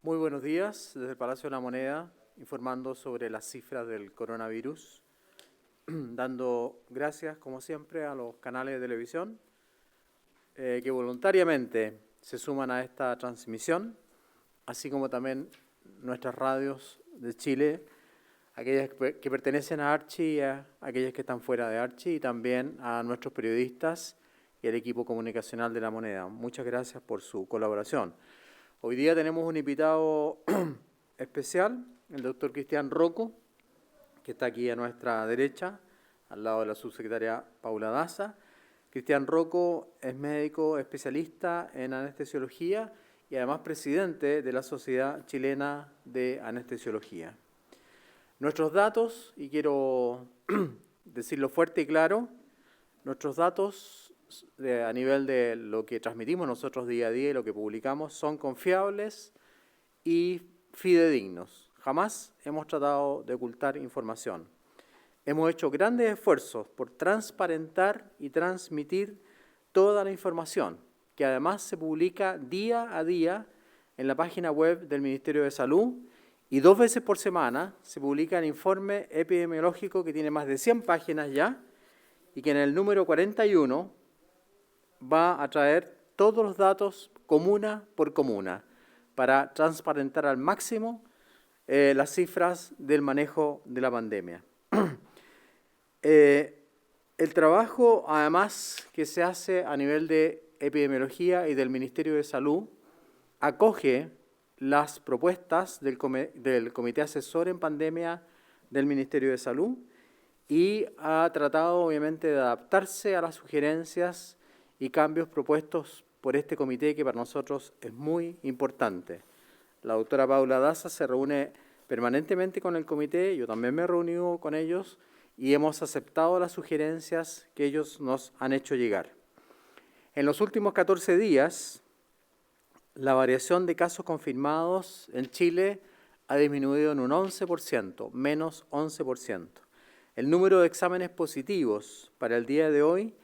Muy buenos días, desde el Palacio de la Moneda, informando sobre las cifras del coronavirus, dando gracias, como siempre, a los canales de televisión que voluntariamente se suman a esta transmisión, así como también nuestras radios de Chile, aquellas que pertenecen a Archi y aquellas que están fuera de Archi, y también a nuestros periodistas y al equipo comunicacional de La Moneda. Muchas gracias por su colaboración. Hoy día tenemos un invitado especial, el doctor Cristian Rocco, que está aquí a nuestra derecha, al lado de la subsecretaria Paula Daza. Cristian Rocco es médico especialista en anestesiología y además presidente de la Sociedad Chilena de Anestesiología. Nuestros datos, y quiero decirlo fuerte y claro, nuestros datos a nivel de lo que transmitimos nosotros día a día y lo que publicamos son confiables y fidedignos. Jamás hemos tratado de ocultar información. Hemos hecho grandes esfuerzos por transparentar y transmitir toda la información, que además se publica día a día en la página web del Ministerio de Salud, y 2 veces por semana se publica el informe epidemiológico que tiene más de 100 páginas ya, y que en el número 41 va a traer todos los datos comuna por comuna para transparentar al máximo las cifras del manejo de la pandemia. El trabajo, además, que se hace a nivel de epidemiología y del Ministerio de Salud, acoge las propuestas del Comité Asesor en Pandemia del Ministerio de Salud y ha tratado, obviamente, de adaptarse a las sugerencias y cambios propuestos por este comité, que para nosotros es muy importante. La doctora Paula Daza se reúne permanentemente con el comité, yo también me he reunido con ellos y hemos aceptado las sugerencias que ellos nos han hecho llegar. En los últimos 14 días, la variación de casos confirmados en Chile ha disminuido en un 11%, menos 11%. El número de exámenes positivos para el día de hoy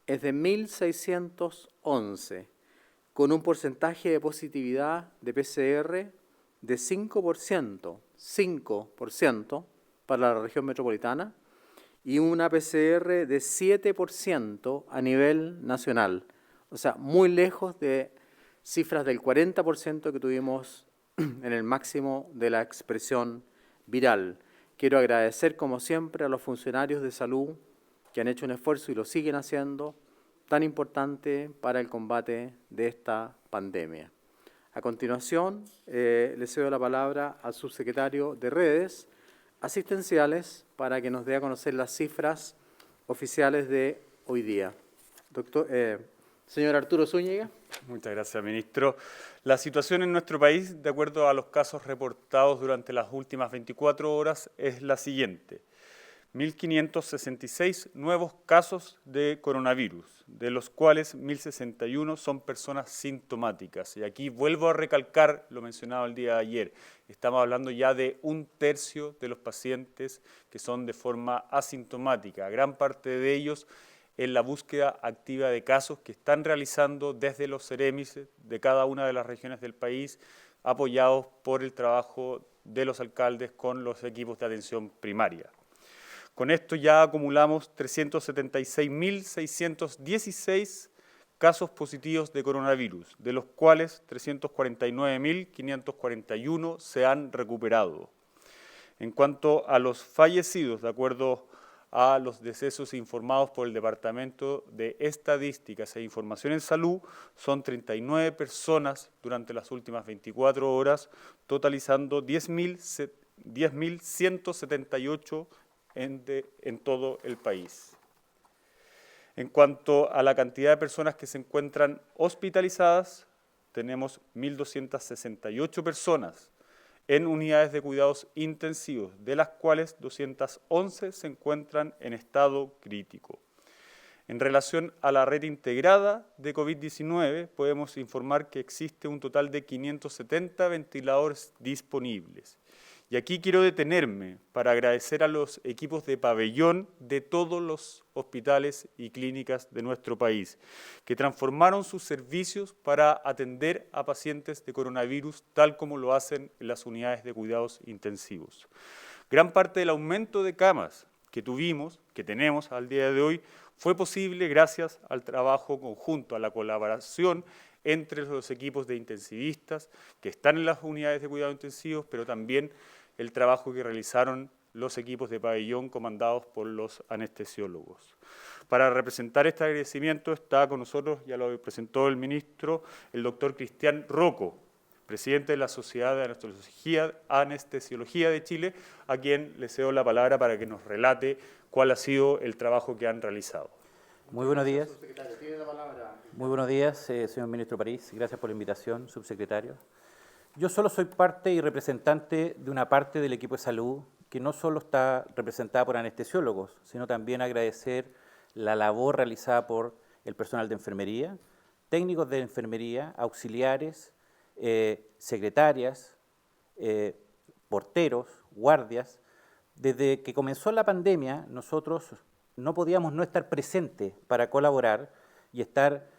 es de 1.611, con un porcentaje de positividad de PCR de 5% para la región metropolitana y una PCR de 7% a nivel nacional. O sea, muy lejos de cifras del 40% que tuvimos en el máximo de la expresión viral. Quiero agradecer, como siempre, a los funcionarios de salud que han hecho un esfuerzo y lo siguen haciendo, tan importante para el combate de esta pandemia. A continuación, le cedo la palabra al subsecretario de Redes Asistenciales para que nos dé a conocer las cifras oficiales de hoy día. Señor Arturo Zúñiga. Muchas gracias, ministro. La situación en nuestro país, de acuerdo a los casos reportados durante las últimas 24 horas, es la siguiente. 1.566 nuevos casos de coronavirus, de los cuales 1.061 son personas sintomáticas. Y aquí vuelvo a recalcar lo mencionado el día de ayer. Estamos hablando ya de 1/3 de los pacientes que son de forma asintomática. Gran parte de ellos en la búsqueda activa de casos que están realizando desde los CEREMIS de cada una de las regiones del país, apoyados por el trabajo de los alcaldes con los equipos de atención primaria. Con esto ya acumulamos 376.616 casos positivos de coronavirus, de los cuales 349.541 se han recuperado. En cuanto a los fallecidos, de acuerdo a los decesos informados por el Departamento de Estadísticas e Información en Salud, son 39 personas durante las últimas 24 horas, totalizando 10.178 en todo el país. En cuanto a la cantidad de personas que se encuentran hospitalizadas, tenemos 1.268 personas en unidades de cuidados intensivos, de las cuales 211 se encuentran en estado crítico. En relación a la red integrada de COVID-19, podemos informar que existe un total de 570 ventiladores disponibles. Y aquí quiero detenerme para agradecer a los equipos de pabellón de todos los hospitales y clínicas de nuestro país, que transformaron sus servicios para atender a pacientes de coronavirus, tal como lo hacen en las unidades de cuidados intensivos. Gran parte del aumento de camas que tenemos al día de hoy, fue posible gracias al trabajo conjunto, a la colaboración entre los equipos de intensivistas que están en las unidades de cuidados intensivos, pero también el trabajo que realizaron los equipos de pabellón comandados por los anestesiólogos. Para representar este agradecimiento está con nosotros, ya lo presentó el ministro, el doctor Cristian Rocco, presidente de la Sociedad de Anestesiología de Chile, a quien le cedo la palabra para que nos relate cuál ha sido el trabajo que han realizado. Muy buenos días. Muy buenos días, señor ministro París. Gracias por la invitación, subsecretario. Yo solo soy parte y representante de una parte del equipo de salud que no solo está representada por anestesiólogos, sino también agradecer la labor realizada por el personal de enfermería, técnicos de enfermería, auxiliares, secretarias, porteros, guardias. Desde que comenzó la pandemia, nosotros no podíamos no estar presentes para colaborar y estar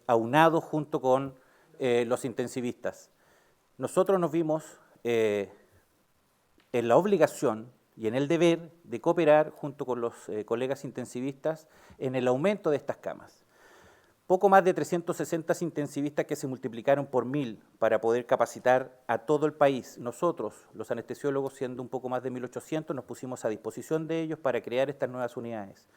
aunados junto con los intensivistas. Nosotros nos vimos en la obligación y en el deber de cooperar junto con los colegas intensivistas en el aumento de estas camas. Poco más de 360 intensivistas que se multiplicaron por 1000 para poder capacitar a todo el país. Nosotros, los anestesiólogos, siendo un poco más de 1800, nos pusimos a disposición de ellos para crear estas nuevas unidades.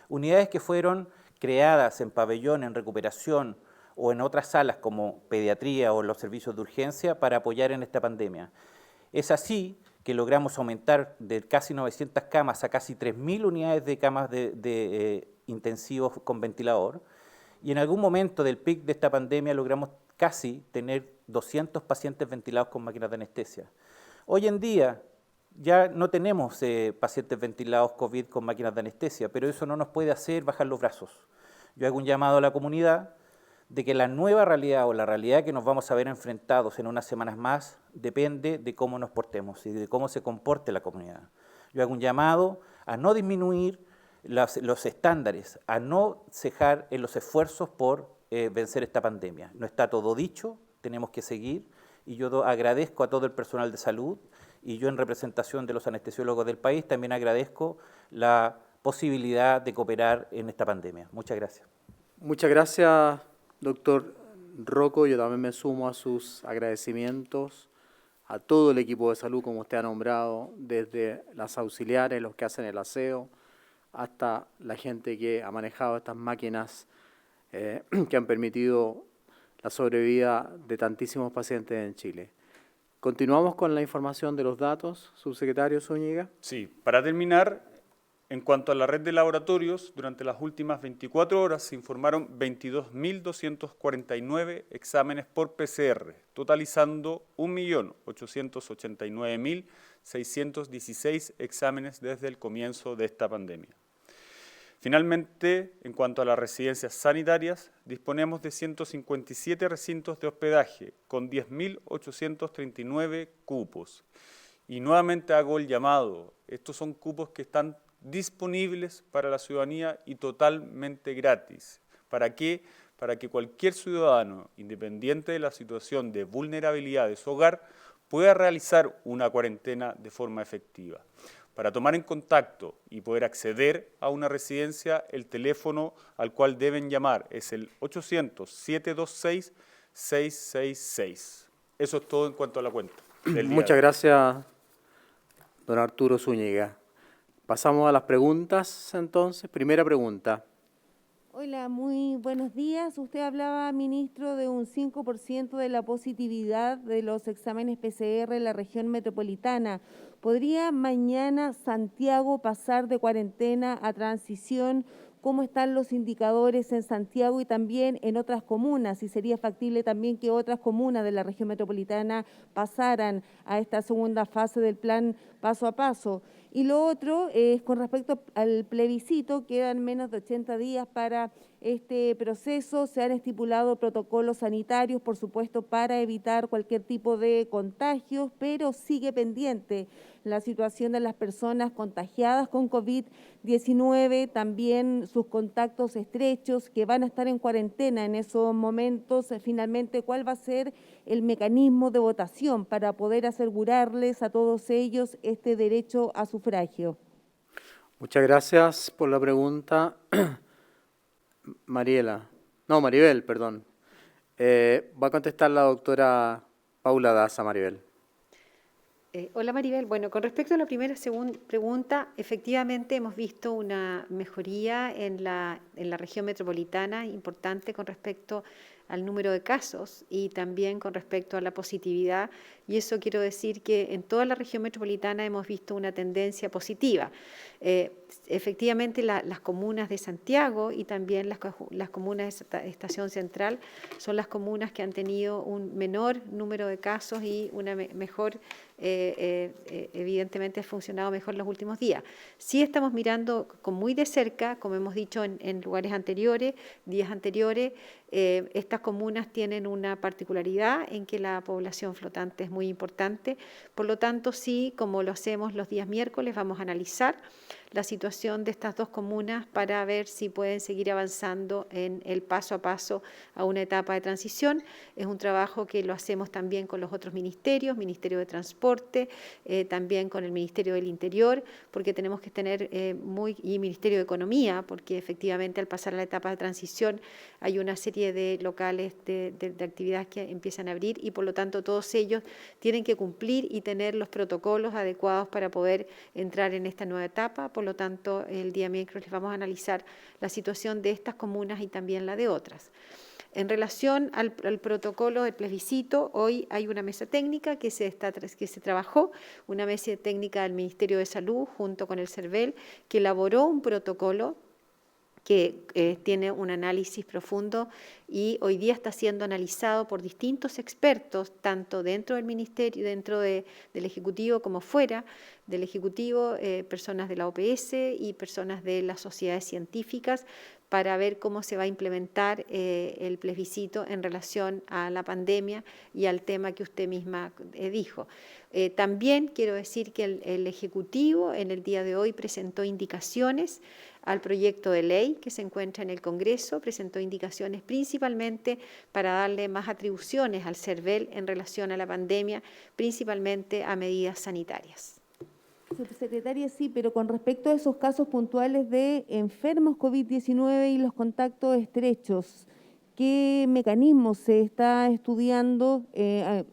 Unidades que fueron creadas en pabellón, en recuperación o en otras salas como pediatría o los servicios de urgencia para apoyar en esta pandemia. Es así que logramos aumentar de casi 900 camas a casi 3000 unidades de camas de intensivos con ventilador. Y en algún momento del pic de esta pandemia logramos casi tener 200 pacientes ventilados con máquinas de anestesia. Hoy en día ya no tenemos pacientes ventilados COVID con máquinas de anestesia, pero eso no nos puede hacer bajar los brazos. Yo hago un llamado a la comunidad de que la nueva realidad o la realidad que nos vamos a ver enfrentados en unas semanas más depende de cómo nos portemos y de cómo se comporte la comunidad. Yo hago un llamado a no disminuir los estándares, a no cejar en los esfuerzos por vencer esta pandemia. No está todo dicho, tenemos que seguir, y yo agradezco a todo el personal de salud, y yo en representación de los anestesiólogos del país también agradezco la posibilidad de cooperar en esta pandemia. Muchas gracias. Muchas gracias, doctor Rocco. Yo también me sumo a sus agradecimientos a todo el equipo de salud, como usted ha nombrado, desde las auxiliares, los que hacen el aseo, hasta la gente que ha manejado estas máquinas que han permitido la sobrevida de tantísimos pacientes en Chile. Continuamos con la información de los datos, subsecretario Zúñiga. Sí, para terminar, en cuanto a la red de laboratorios, durante las últimas 24 horas se informaron 22.249 exámenes por PCR, totalizando 1.889.616 exámenes desde el comienzo de esta pandemia. Finalmente, en cuanto a las residencias sanitarias, disponemos de 157 recintos de hospedaje con 10.839 cupos. Y nuevamente hago el llamado, estos son cupos que están disponibles para la ciudadanía y totalmente gratis. ¿Para qué? Para que cualquier ciudadano, independiente de la situación de vulnerabilidad de su hogar, pueda realizar una cuarentena de forma efectiva. Para tomar en contacto y poder acceder a una residencia, el teléfono al cual deben llamar es el 800-726-666. Eso es todo en cuanto a la cuenta del día. Muchas gracias, don Arturo Zúñiga. Pasamos a las preguntas, entonces. Primera pregunta. Hola, muy buenos días. Usted hablaba, ministro, de un 5% de la positividad de los exámenes PCR en la región metropolitana. ¿Podría mañana Santiago pasar de cuarentena a transición? ¿Cómo están los indicadores en Santiago y también en otras comunas? ¿Y sería factible también que otras comunas de la región metropolitana pasaran a esta segunda fase del plan paso a paso? Y lo otro es con respecto al plebiscito, quedan menos de 80 días para este proceso, se han estipulado protocolos sanitarios, por supuesto, para evitar cualquier tipo de contagios, pero sigue pendiente la situación de las personas contagiadas con COVID-19, también sus contactos estrechos que van a estar en cuarentena en esos momentos. Finalmente, ¿cuál va a ser el mecanismo de votación para poder asegurarles a todos ellos este derecho a sufragio? Muchas gracias por la pregunta. Maribel, perdón. Va a contestar la doctora Paula Daza, Maribel. Hola Maribel, bueno, con respecto a la primera pregunta, efectivamente hemos visto una mejoría en la región metropolitana importante con respecto al número de casos y también con respecto a la positividad, y eso quiero decir que en toda la región metropolitana hemos visto una tendencia positiva. Efectivamente, las comunas de Santiago y también las comunas de Estación Central son las comunas que han tenido un menor número de casos y una mejor, evidentemente ha funcionado mejor los últimos días. Sí estamos mirando con muy de cerca, como hemos dicho en lugares anteriores, días anteriores, estas comunas tienen una particularidad en que la población flotante es muy importante, por lo tanto sí, como lo hacemos los días miércoles, vamos a analizar la situación de estas dos comunas para ver si pueden seguir avanzando en el paso a paso a una etapa de transición. Es un trabajo que lo hacemos también con los otros ministerios, Ministerio de Transporte, también con el Ministerio del Interior, porque tenemos que tener y Ministerio de Economía, porque efectivamente al pasar a la etapa de transición hay una serie de locales de actividades que empiezan a abrir y por lo tanto todos ellos tienen que cumplir y tener los protocolos adecuados para poder entrar en esta nueva etapa. Por lo tanto, el día miércoles vamos a analizar la situación de estas comunas y también la de otras. En relación al protocolo del plebiscito, hoy hay una mesa técnica que se trabajó, una mesa técnica del Ministerio de Salud junto con el CERVEL, que elaboró un protocolo que tiene un análisis profundo y hoy día está siendo analizado por distintos expertos, tanto dentro del Ministerio, dentro del Ejecutivo como fuera del Ejecutivo, personas de la OPS y personas de las sociedades científicas, para ver cómo se va a implementar el plebiscito en relación a la pandemia y al tema que usted misma dijo. También quiero decir que el Ejecutivo en el día de hoy presentó indicaciones al proyecto de ley que se encuentra en el Congreso, presentó indicaciones principalmente para darle más atribuciones al CERVEL en relación a la pandemia, principalmente a medidas sanitarias. Subsecretaria, sí, pero con respecto a esos casos puntuales de enfermos COVID-19 y los contactos estrechos, ¿qué mecanismos se está estudiando?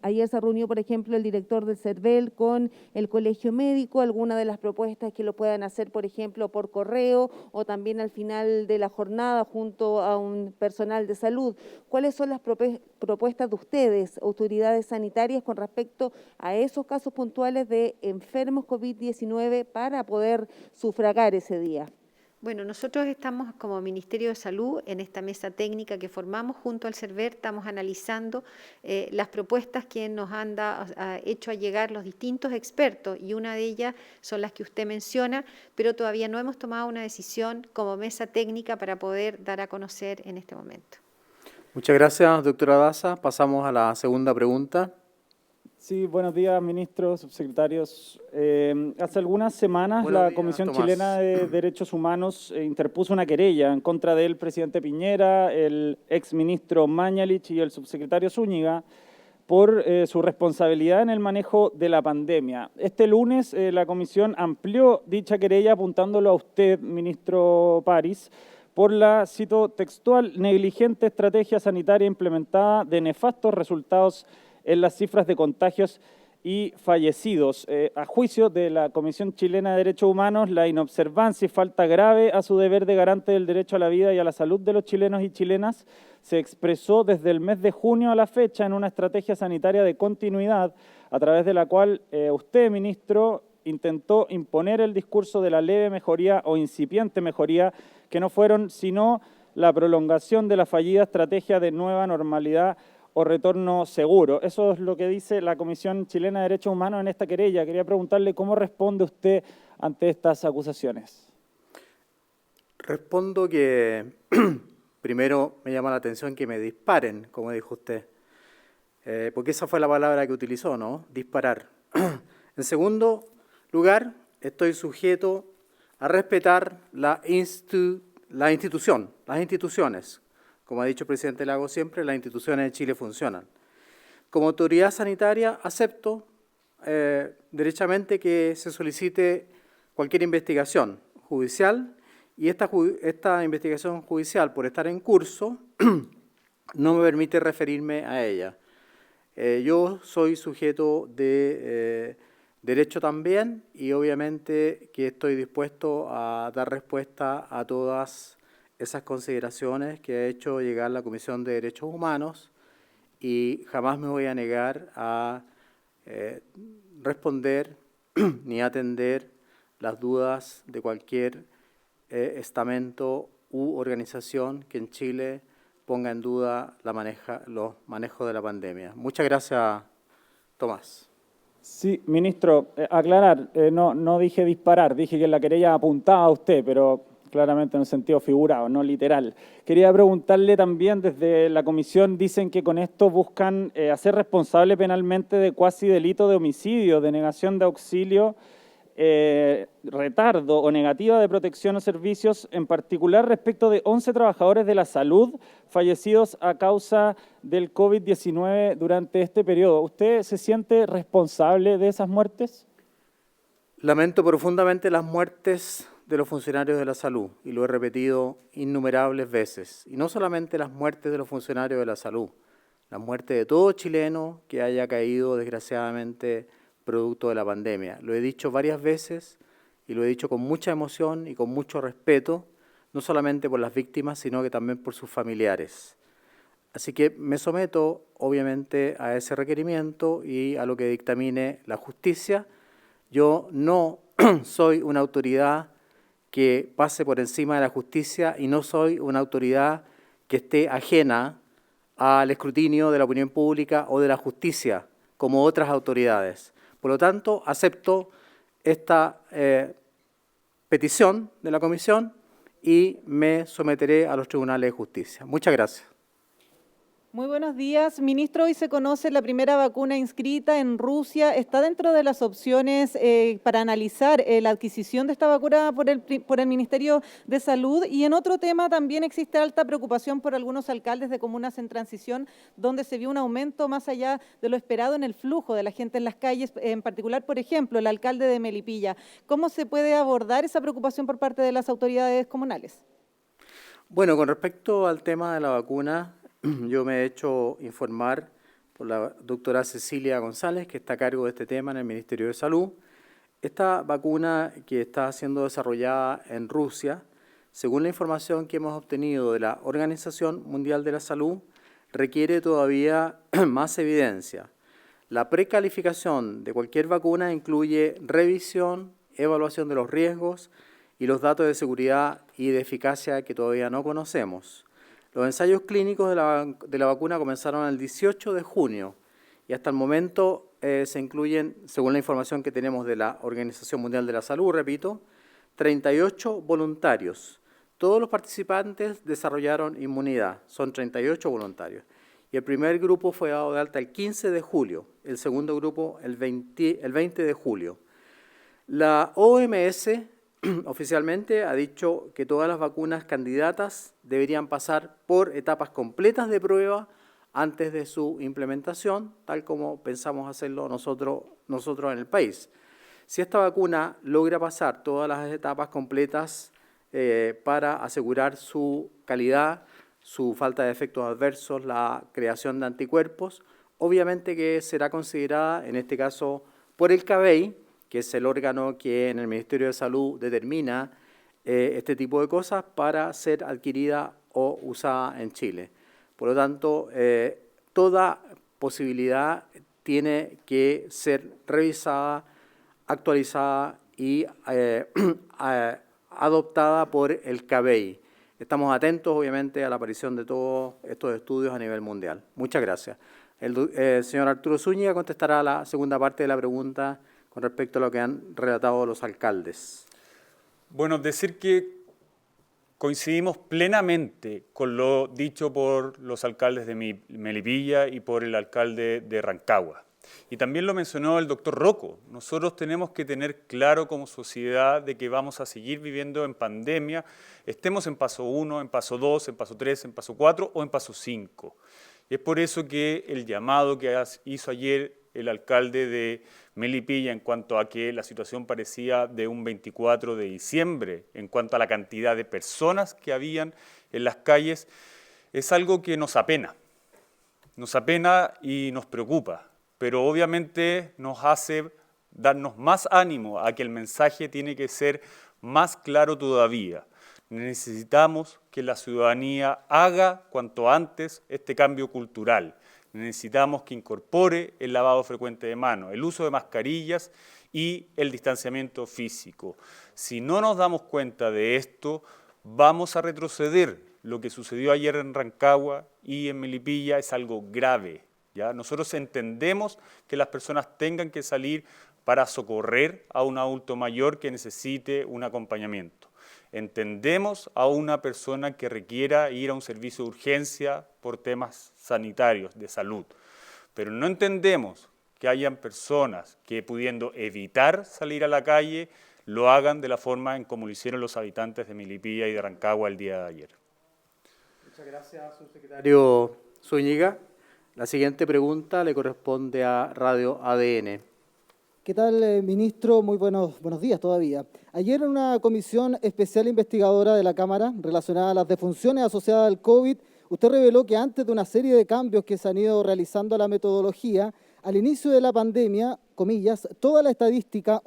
Ayer se reunió, por ejemplo, el director del CERVEL con el Colegio Médico, alguna de las propuestas que lo puedan hacer, por ejemplo, por correo o también al final de la jornada junto a un personal de salud. ¿Cuáles son las propuestas de ustedes, autoridades sanitarias, con respecto a esos casos puntuales de enfermos COVID-19 para poder sufragar ese día? Bueno, nosotros estamos como Ministerio de Salud en esta mesa técnica que formamos junto al CERVEL, estamos analizando las propuestas que nos han hecho llegar los distintos expertos y una de ellas son las que usted menciona, pero todavía no hemos tomado una decisión como mesa técnica para poder dar a conocer en este momento. Muchas gracias, doctora Daza. Pasamos a la segunda pregunta. Sí, buenos días, ministros, subsecretarios. Hace algunas semanas la Comisión Chilena de Derechos Humanos interpuso una querella en contra del presidente Piñera, el exministro Mañalich y el subsecretario Zúñiga por su responsabilidad en el manejo de la pandemia. Este lunes la Comisión amplió dicha querella apuntándolo a usted, ministro París, por la, cito textual, negligente estrategia sanitaria implementada de nefastos resultados en las cifras de contagios y fallecidos. A juicio de la Comisión Chilena de Derechos Humanos, la inobservancia y falta grave a su deber de garante del derecho a la vida y a la salud de los chilenos y chilenas se expresó desde el mes de junio a la fecha en una estrategia sanitaria de continuidad, a través de la cual usted, ministro, intentó imponer el discurso de la leve mejoría o incipiente mejoría, que no fueron sino la prolongación de la fallida estrategia de nueva normalidad o retorno seguro. Eso es lo que dice la Comisión Chilena de Derechos Humanos en esta querella. Quería preguntarle cómo responde usted ante estas acusaciones. Respondo que Primero, me llama la atención que me disparen, como dijo usted, porque esa fue la palabra que utilizó, ¿no? Disparar. En segundo lugar, estoy sujeto a respetar la institución, las instituciones. Como ha dicho el presidente Lagos siempre, las instituciones de Chile funcionan. Como autoridad sanitaria, acepto derechamente que se solicite cualquier investigación judicial, y esta investigación judicial, por estar en curso, no me permite referirme a ella. Yo soy sujeto de derecho también, y obviamente que estoy dispuesto a dar respuesta a todas esas consideraciones que ha hecho llegar la Comisión de Derechos Humanos, y jamás me voy a negar a responder ni atender las dudas de cualquier estamento u organización que en Chile ponga en duda los manejos de la pandemia. Muchas gracias, Tomás. Sí, ministro, aclarar, no dije disparar, dije que la querella apuntaba a usted, pero claramente en un sentido figurado, no literal. Quería preguntarle también, desde la comisión dicen que con esto buscan hacer responsable penalmente de cuasi delito de homicidio, de negación de auxilio, retardo o negativa de protección o servicios, en particular respecto de 11 trabajadores de la salud fallecidos a causa del COVID-19 durante este periodo. ¿Usted se siente responsable de esas muertes? Lamento profundamente las muertes de los funcionarios de la salud, y lo he repetido innumerables veces. Y no solamente las muertes de los funcionarios de la salud, las muertes de todo chileno que haya caído desgraciadamente producto de la pandemia. Lo he dicho varias veces y lo he dicho con mucha emoción y con mucho respeto, no solamente por las víctimas, sino que también por sus familiares. Así que me someto, obviamente, a ese requerimiento y a lo que dictamine la justicia. Yo no soy una autoridad que pase por encima de la justicia, y no soy una autoridad que esté ajena al escrutinio de la opinión pública o de la justicia, como otras autoridades. Por lo tanto, acepto esta petición de la comisión y me someteré a los tribunales de justicia. Muchas gracias. Muy buenos días. Ministro, hoy se conoce la primera vacuna inscrita en Rusia. ¿Está dentro de las opciones para analizar la adquisición de esta vacuna por el Ministerio de Salud? Y en otro tema también existe alta preocupación por algunos alcaldes de comunas en transición, donde se vio un aumento más allá de lo esperado en el flujo de la gente en las calles, en particular, por ejemplo, el alcalde de Melipilla. ¿Cómo se puede abordar esa preocupación por parte de las autoridades comunales? Bueno, con respecto al tema de la vacuna, yo me he hecho informar por la doctora Cecilia González, que está a cargo de este tema en el Ministerio de Salud. Esta vacuna que está siendo desarrollada en Rusia, según la información que hemos obtenido de la Organización Mundial de la Salud, requiere todavía más evidencia. La precalificación de cualquier vacuna incluye revisión, evaluación de los riesgos y los datos de seguridad y de eficacia que todavía no conocemos. Los ensayos clínicos de la vacuna comenzaron el 18 de junio y hasta el momento se incluyen, según la información que tenemos de la Organización Mundial de la Salud, repito, 38 voluntarios. Todos los participantes desarrollaron inmunidad, son 38 voluntarios. Y el primer grupo fue dado de alta el 15 de julio, el segundo grupo el 20 de julio. La OMS oficialmente ha dicho que todas las vacunas candidatas deberían pasar por etapas completas de prueba antes de su implementación, tal como pensamos hacerlo nosotros en el país. Si esta vacuna logra pasar todas las etapas completas para asegurar su calidad, su falta de efectos adversos, la creación de anticuerpos, obviamente que será considerada, en este caso, por el CABEI, que es el órgano que en el Ministerio de Salud determina este tipo de cosas para ser adquirida o usada en Chile. Por lo tanto, toda posibilidad tiene que ser revisada, actualizada y adoptada por el CABEI. Estamos atentos, obviamente, a la aparición de todos estos estudios a nivel mundial. Muchas gracias. El señor Arturo Zúñiga contestará la segunda parte de la pregunta con respecto a lo que han relatado los alcaldes. Bueno, decir que Coincidimos plenamente con lo dicho por los alcaldes de Melipilla y por el alcalde de Rancagua. Y también lo mencionó el doctor Rocco. Nosotros tenemos que tener claro como sociedad de que vamos a seguir viviendo en pandemia, estemos en paso 1, en paso 2, en paso 3, en paso 4 o en paso 5. Y es por eso que el llamado que hizo ayer el alcalde de Melipilla en cuanto a que la situación parecía de un 24 de diciembre, en cuanto a la cantidad de personas que habían en las calles, es algo que nos apena y nos preocupa, pero obviamente nos hace darnos más ánimo a que el mensaje tiene que ser más claro todavía. Necesitamos que la ciudadanía haga cuanto antes este cambio cultural. Necesitamos que incorpore el lavado frecuente de manos, el uso de mascarillas y el distanciamiento físico. Si no nos damos cuenta de esto, vamos a retroceder. Lo que sucedió ayer en Rancagua y en Melipilla es algo grave, ¿ya? Nosotros entendemos que las personas tengan que salir para socorrer a un adulto mayor que necesite un acompañamiento. Entendemos a una persona que requiera ir a un servicio de urgencia por temas sanitarios, de salud, pero no entendemos que hayan personas que pudiendo evitar salir a la calle, lo hagan de la forma en como lo hicieron los habitantes de Melipilla y de Rancagua el día de ayer. Muchas gracias, subsecretario Zúñiga. La siguiente pregunta le corresponde a Radio ADN. ¿Qué tal, ministro? Muy buenos días todavía. Ayer en una comisión especial investigadora de la Cámara relacionada a las defunciones asociadas al COVID, usted reveló que antes de una serie de cambios que se han ido realizando a la metodología, al inicio de la pandemia, comillas, toda la estadística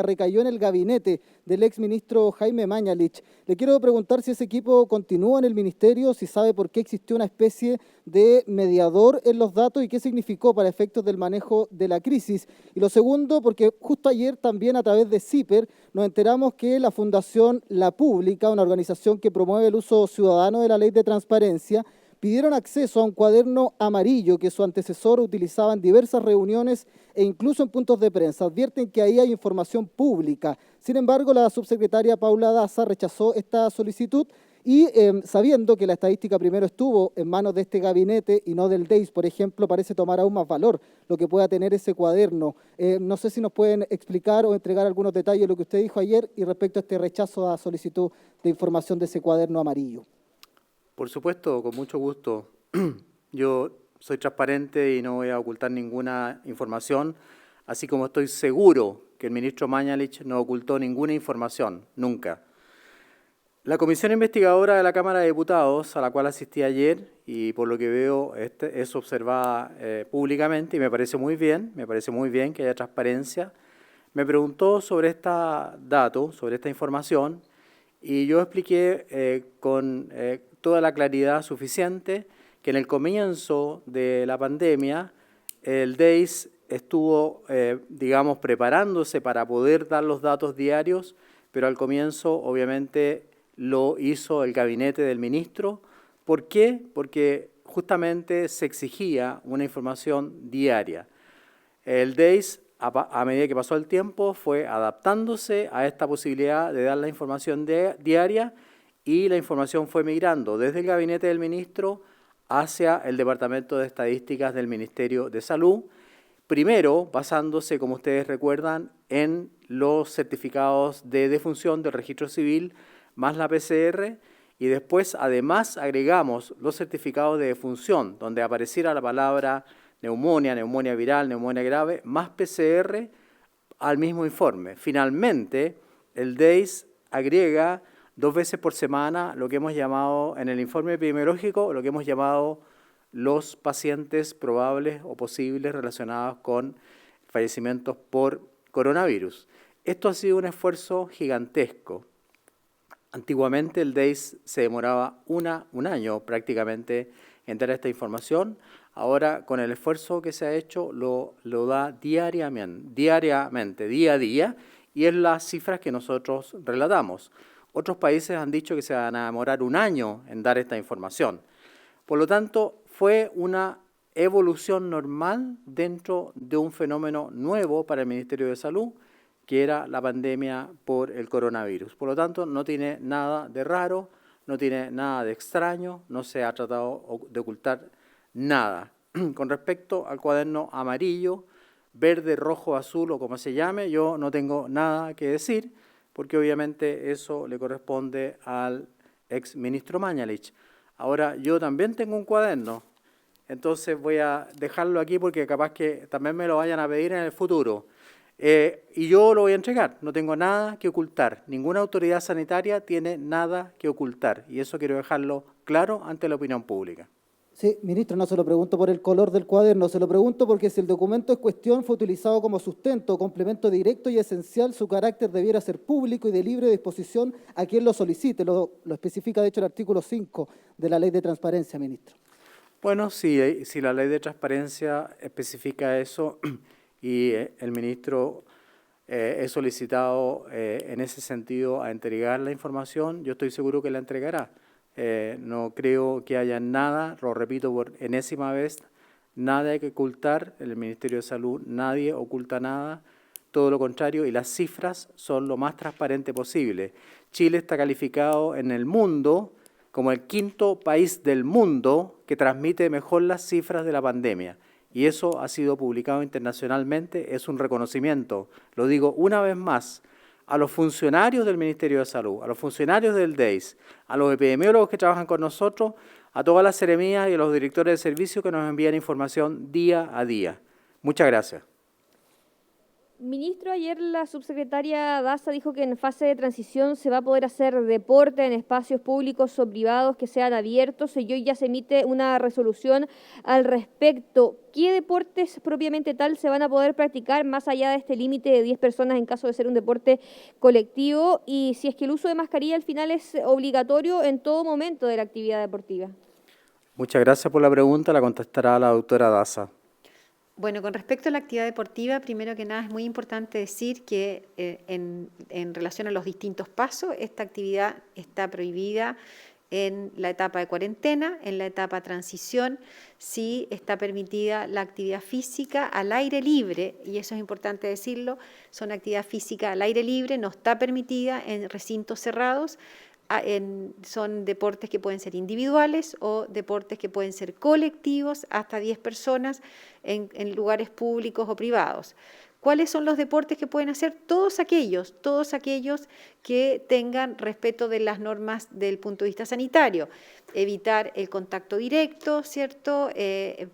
recayó en el gabinete del exministro Jaime Mañalich. Le quiero preguntar si ese equipo continúa en el ministerio, si sabe por qué existió una especie de mediador en los datos y qué significó para efectos del manejo de la crisis. Y lo segundo, porque justo ayer también a través de CIPER nos enteramos que la Fundación La Pública, una organización que promueve el uso ciudadano de la ley de transparencia, pidieron acceso a un cuaderno amarillo que su antecesor utilizaba en diversas reuniones e incluso en puntos de prensa. Advierten que ahí hay información pública. Sin embargo, la subsecretaria Paula Daza rechazó esta solicitud y sabiendo que la estadística primero estuvo en manos de este gabinete y no del DEIS, por ejemplo, parece tomar aún más valor lo que pueda tener ese cuaderno. No sé si nos pueden explicar o entregar algunos detalles de lo que usted dijo ayer y respecto a este rechazo a la solicitud de información de ese cuaderno amarillo. Por supuesto, con mucho gusto. Yo soy transparente y no voy a ocultar ninguna información, así como estoy seguro que el ministro Mañalich no ocultó ninguna información, nunca. La comisión investigadora de la Cámara de Diputados, a la cual asistí ayer, y por lo que veo es observada públicamente, y me parece muy bien que haya transparencia, me preguntó sobre este dato, sobre esta información, y yo expliqué con toda la claridad suficiente que en el comienzo de la pandemia el DEIS estuvo, preparándose para poder dar los datos diarios, pero al comienzo obviamente lo hizo el gabinete del ministro. ¿Por qué? Porque justamente se exigía una información diaria. El DEIS, a medida que pasó el tiempo, fue adaptándose a esta posibilidad de dar la información diaria y la información fue migrando desde el gabinete del ministro hacia el Departamento de Estadísticas del Ministerio de Salud, primero basándose, como ustedes recuerdan, en los certificados de defunción del registro civil más la PCR, y después además agregamos los certificados de defunción, donde apareciera la palabra neumonía, neumonía viral, neumonía grave, más PCR al mismo informe. Finalmente, el DEIS agrega 2 veces por semana lo que hemos llamado, en el informe epidemiológico, lo que hemos llamado los pacientes probables o posibles relacionados con fallecimientos por coronavirus. Esto ha sido un esfuerzo gigantesco. Antiguamente el DEIS se demoraba un año prácticamente en dar esta información. Ahora, con el esfuerzo que se ha hecho, lo da diariamente, día a día, y es las cifras que nosotros relatamos. Otros países han dicho que se van a demorar un año en dar esta información. Por lo tanto, fue una evolución normal dentro de un fenómeno nuevo para el Ministerio de Salud, que era la pandemia por el coronavirus. Por lo tanto, no tiene nada de raro, no tiene nada de extraño, no se ha tratado de ocultar nada. Con respecto al cuaderno amarillo, verde, rojo, azul o como se llame, yo no tengo nada que decir, porque obviamente eso le corresponde al ex ministro Mañalich. Ahora, yo también tengo un cuaderno, entonces voy a dejarlo aquí porque capaz que también me lo vayan a pedir en el futuro. Y yo lo voy a entregar, no tengo nada que ocultar. Ninguna autoridad sanitaria tiene nada que ocultar, y eso quiero dejarlo claro ante la opinión pública. Sí, ministro, no se lo pregunto por el color del cuaderno, se lo pregunto porque si el documento en cuestión fue utilizado como sustento o complemento directo y esencial, su carácter debiera ser público y de libre disposición a quien lo solicite. Lo especifica, de hecho, el artículo 5 de la Ley de Transparencia, ministro. Bueno, si la Ley de Transparencia especifica eso y el ministro es solicitado en ese sentido a entregar la información, yo estoy seguro que la entregará. No creo que haya nada, lo repito por enésima vez, nada hay que ocultar. En el Ministerio de Salud nadie oculta nada, todo lo contrario, y las cifras son lo más transparente posible. Chile está calificado en el mundo como el 5º país del mundo que transmite mejor las cifras de la pandemia, y eso ha sido publicado internacionalmente, es un reconocimiento. Lo digo una vez más, a los funcionarios del Ministerio de Salud, a los funcionarios del DEIS, a los epidemiólogos que trabajan con nosotros, a todas las seremías y a los directores de servicio que nos envían información día a día. Muchas gracias. Ministro, ayer la subsecretaria Daza dijo que en fase de transición se va a poder hacer deporte en espacios públicos o privados que sean abiertos y hoy ya se emite una resolución al respecto. ¿Qué deportes propiamente tal se van a poder practicar más allá de este límite de 10 personas en caso de ser un deporte colectivo? Y si es que el uso de mascarilla al final es obligatorio en todo momento de la actividad deportiva. Muchas gracias por la pregunta, la contestará la doctora Daza. Bueno, con respecto a la actividad deportiva, primero que nada es muy importante decir que en relación a los distintos pasos, esta actividad está prohibida en la etapa de cuarentena, en la etapa transición, sí está permitida la actividad física al aire libre, y eso es importante decirlo, son actividad física al aire libre, no está permitida en recintos cerrados. Son deportes que pueden ser individuales o deportes que pueden ser colectivos, hasta 10 personas en lugares públicos o privados. ¿Cuáles son los deportes que pueden hacer? Todos aquellos que tengan respeto de las normas del punto de vista sanitario. Evitar el contacto directo, ¿cierto?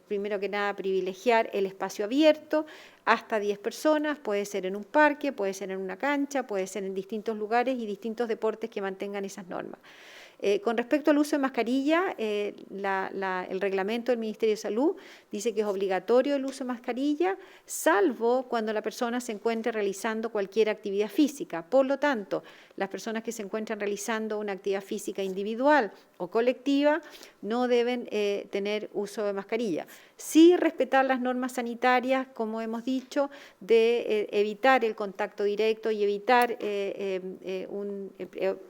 Primero que nada, privilegiar el espacio abierto, hasta 10 personas, puede ser en un parque, puede ser en una cancha, puede ser en distintos lugares y distintos deportes que mantengan esas normas. Con respecto al uso de mascarilla, el reglamento del Ministerio de Salud dice que es obligatorio el uso de mascarilla, salvo cuando la persona se encuentre realizando cualquier actividad física. Por lo tanto, las personas que se encuentran realizando una actividad física individual o colectiva no deben tener uso de mascarilla. Sí respetar las normas sanitarias, como hemos dicho, de evitar el contacto directo y evitar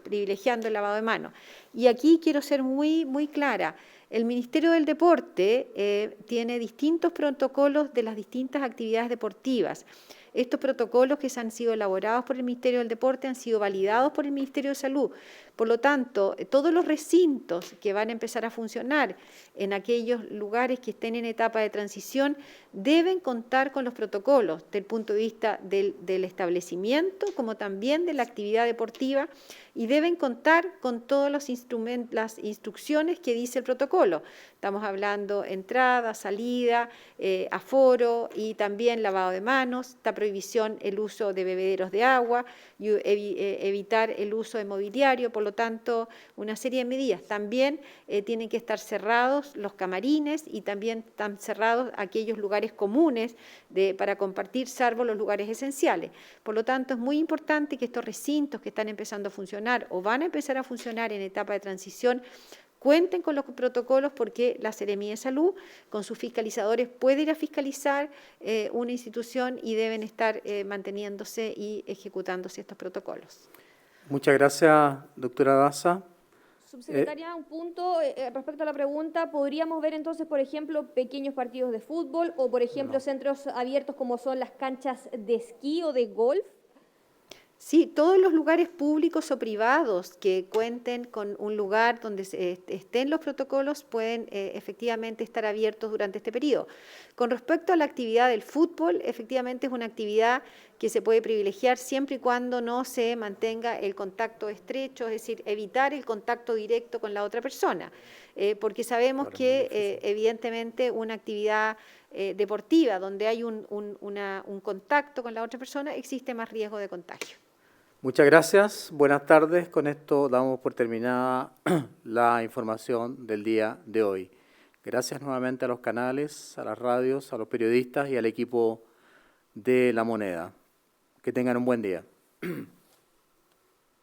privilegiando el lavado de manos. Y aquí quiero ser muy clara. El Ministerio del Deporte tiene distintos protocolos de las distintas actividades deportivas. Estos protocolos que han sido elaborados por el Ministerio del Deporte han sido validados por el Ministerio de Salud. Por lo tanto, todos los recintos que van a empezar a funcionar en aquellos lugares que estén en etapa de transición deben contar con los protocolos desde el punto de vista del establecimiento como también de la actividad deportiva y deben contar con todos los instrumentos, las instrucciones que dice el protocolo. Estamos hablando entrada, salida, aforo y también lavado de manos, esta prohibición el uso de bebederos de agua, y evitar el uso de mobiliario, por lo tanto, una serie de medidas. También tienen que estar cerrados los camarines y también están cerrados aquellos lugares comunes para compartir, salvo los lugares esenciales. Por lo tanto, es muy importante que estos recintos que están empezando a funcionar o van a empezar a funcionar en etapa de transición cuenten con los protocolos porque la Seremía de Salud, con sus fiscalizadores, puede ir a fiscalizar una institución y deben estar manteniéndose y ejecutándose estos protocolos. Muchas gracias, doctora Daza. Subsecretaria, un punto respecto a la pregunta. ¿Podríamos ver entonces, por ejemplo, pequeños partidos de fútbol o, por ejemplo, centros abiertos como son las canchas de esquí o de golf? Sí, todos los lugares públicos o privados que cuenten con un lugar donde estén los protocolos pueden efectivamente estar abiertos durante este periodo. Con respecto a la actividad del fútbol, efectivamente es una actividad que se puede privilegiar siempre y cuando no se mantenga el contacto estrecho, es decir, evitar el contacto directo con la otra persona, porque sabemos que evidentemente una actividad deportiva donde hay un contacto con la otra persona existe más riesgo de contagio. Muchas gracias, buenas tardes. Con esto damos por terminada la información del día de hoy. Gracias nuevamente a los canales, a las radios, a los periodistas y al equipo de La Moneda. Que tengan un buen día.